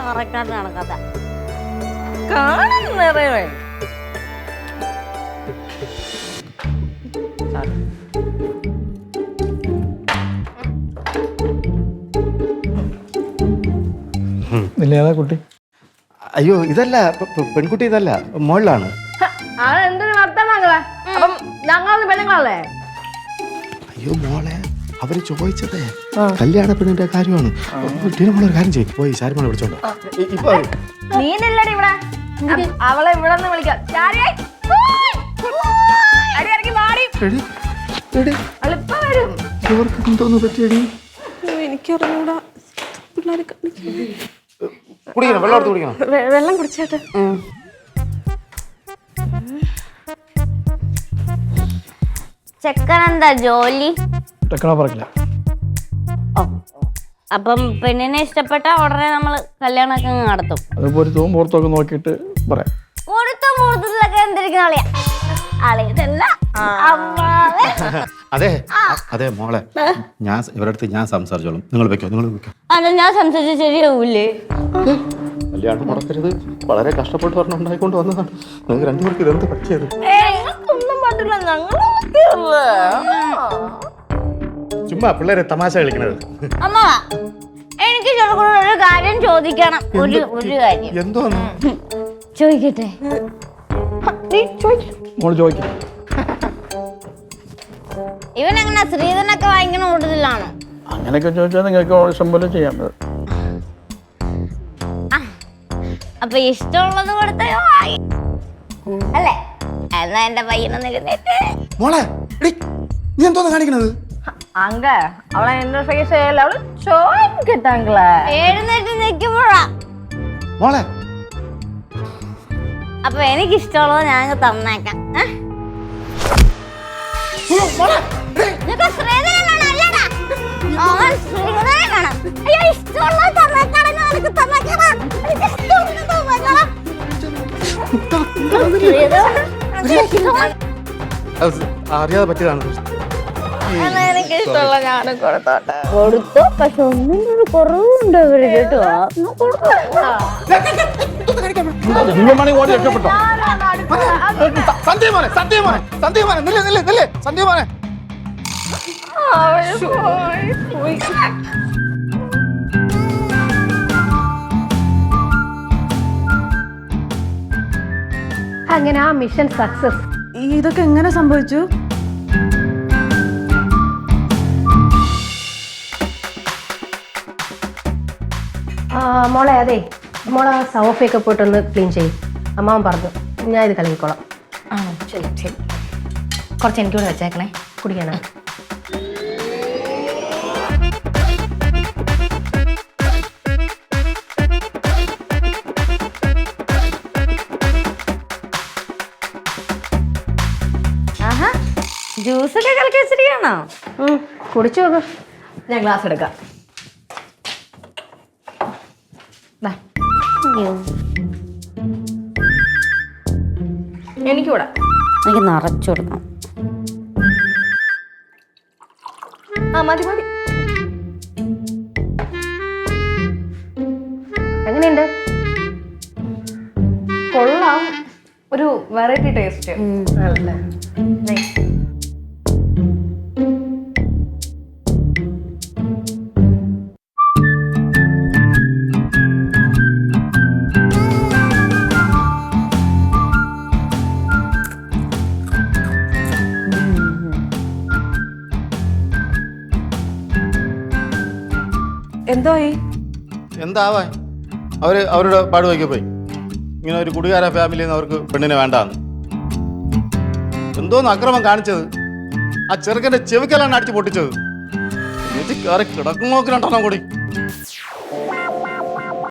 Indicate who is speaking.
Speaker 1: മറക്കാത്ത നടക്കാത്ത
Speaker 2: കാണുന്നേ
Speaker 3: ഏതാ കുട്ടി?
Speaker 4: അയ്യോ ഇതല്ല പെൺകുട്ടി, ഇതല്ല മോളിലാണ്.
Speaker 2: എന്തൊരു വർത്തമാനങ്ങളാ? അപ്പം ഞങ്ങളൊന്ന് പെണ്ണുങ്ങളല്ലേ?
Speaker 4: അയ്യോ മോളെ, അവര് ചോദിച്ചതേ കല്യാണ പെണ്ണിന്റെ കാര്യമാണ്. മോളൊരു കാര്യം ചെയ്യും, പോയി ശാരിമോളെ വിളിച്ചോണ്ടോ.
Speaker 2: നീനല്ലടി ഇവിടെ, അവളെ ഇവിടെ നിന്ന് വിളിക്കാം.
Speaker 4: എന്തോന്ന് പറ്റിയടി?
Speaker 5: എനിക്കറിഞ്ഞൂടാ. പിള്ളേരെ
Speaker 4: കുടിക്കണം, വെള്ളം എടുത്ത് കുടിക്കണം.
Speaker 5: വെള്ളം കുടിച്ചേട്ടെ.
Speaker 1: ചെക്കനെന്താ ജോലി?
Speaker 3: പറക്കില്ല.
Speaker 1: അപ്പം പെണ്ണിനെ ഇഷ്ടപ്പെട്ട ഉടനെ നമ്മള് കല്യാണമൊക്കെ നടത്തും.
Speaker 3: അത് പൊരുത്തവും പുറത്തൊക്കെ നോക്കിയിട്ട് പറയാം.
Speaker 1: പൊരുത്തം മുഹൂർത്തത്തിലൊക്കെ എന്തിരിക്കുന്ന അളിയാ? അളിയതല്ല
Speaker 4: അതെ അതെ മോളെ, ഞാൻ ഇവരുടെ അടുത്ത് ഞാൻ സംസാരിച്ചോളും. നിങ്ങൾ വെക്കോ, നിങ്ങൾ വെക്കോ.
Speaker 1: അത് ഞാൻ സംസാരിച്ച ശരിയാവൂലേ?
Speaker 4: കല്യാണം മുടക്കരുത്, വളരെ കഷ്ടപ്പെട്ട് പറഞ്ഞ ഉണ്ടായിക്കൊണ്ട് വന്നതാണ്. നിങ്ങൾക്ക് രണ്ടുപേർക്ക് ഇതെന്ത് പറ്റിയത്?
Speaker 2: ഒന്നും പറ്റില്ല, ഞങ്ങൾ
Speaker 4: ചുമ്മാ പിള്ളേരെ തമാശ കളിക്കണത്.
Speaker 1: അമ്മ എനിക്ക് ചെറുക്കൊരു കാര്യം ചോദിക്കണം. ഒരു കാര്യം
Speaker 4: എന്തോന്ന്
Speaker 1: ചോദിക്കട്ടെ?
Speaker 3: മോള് ചോദിക്കും.
Speaker 1: ഇവൻ എങ്ങനെ ശ്രീധനൊക്കെ വാങ്ങിക്കണ കൂട്ടത്തിലാണോ?
Speaker 3: അങ്ങനെയൊക്കെ ചോദിച്ചാൽ നിങ്ങൾക്ക് ഇഷ്ടം പോലെ ചെയ്യാൻ പറ്റും.
Speaker 1: അപ്പൊ ഇഷ്ടമുള്ളത് കൊടുത്തോ അല്ലേ? എന്നാ എന്റെ പയ്യനൊന്ന് എഴുന്നേറ്റ്.
Speaker 4: മോളെ നീ എന്തോന്ന് കാണിക്കണത്?
Speaker 2: അങ്ക അവളെ ഇന്റർഫേസ് ചെയ്യല്ല, അവള് ചോദിക്കട്ടെ.
Speaker 1: എഴുന്നേറ്റ് നിൽക്കുമ്പോഴാ
Speaker 4: മോളെ.
Speaker 1: അപ്പൊ എനിക്ക് ഇഷ്ടമുള്ളത് ഞാൻ തന്നേക്കാം. നിനക്ക് ശ്രീധരൻ വേണം അല്ലേടാ? അവൻ ശ്രീധരൻ വേണം. അയ്യോ, ഇഷ്ടമുള്ളത് തന്നേക്കാണെന്ന് നിനക്ക് തന്നേക്കണം. എനിക്ക് ഇഷ്ടമുള്ളത് തന്നേക്കണം.
Speaker 4: അറിയാതെ പറ്റിയതാണ്.
Speaker 2: എനിക്ക് ഇഷ്ടമുള്ള ഞാനും കൊടുത്തോട്ടെ.
Speaker 1: കൊടുത്തു, പക്ഷെ ഒന്നിനൊരു കുറവുണ്ട് അവര് കേട്ടോ.
Speaker 3: രക്ഷപ്പെട്ടോ?
Speaker 2: അങ്ങനെ ആ മിഷൻ സക്സസ്.
Speaker 5: ഇതൊക്കെ എങ്ങനെ സംഭവിച്ചു?
Speaker 2: മോളെ, അതെ മോളെ സോഫയൊക്കെ പോയിട്ടൊന്ന് ക്ലീൻ ചെയ്യും. അമ്മാവൻ പറഞ്ഞു, ഞാൻ ഇത് കലങ്ങിക്കോളാം. ശരി ശരി, കുറച്ച് എനിക്ക് കൂടെ വെച്ചേക്കണേ, കുടിക്കാനാ.
Speaker 1: ആഹാ, ജ്യൂസൊക്കെ കലക്കി വെച്ചിരിക്കണോ?
Speaker 2: കുടിച്ചു നോക്ക്, ഞാൻ ഗ്ലാസ് എടുക്കാം. എനിക്കൂടെ
Speaker 1: എനിക്ക് നിറച്ചു കൊടുക്കണം.
Speaker 2: മതി മതി. എങ്ങനെയുണ്ട്? കൊള്ളാം, ഒരു വെറൈറ്റി ടേസ്റ്റ്.
Speaker 5: എന്തോയി?
Speaker 4: എന്താവാ, അവരുടെ പാടുവയ്ക്ക് പോയി. ഇങ്ങനെ ഒരു കുടികാര ഫാമിലിയിൽ നിന്ന് അവർക്ക് പെണ്ണിനെ വേണ്ടാന്ന് എന്തോന്ന് അക്രമം കാണിച്ചത്. ആ ചെറുക്കന്റെ ചെവിക്കലാണ് അടിച്ചു പൊട്ടിച്ചത്. കയറി കിടക്കും നോക്കി രണ്ടെണ്ണം കൂടി.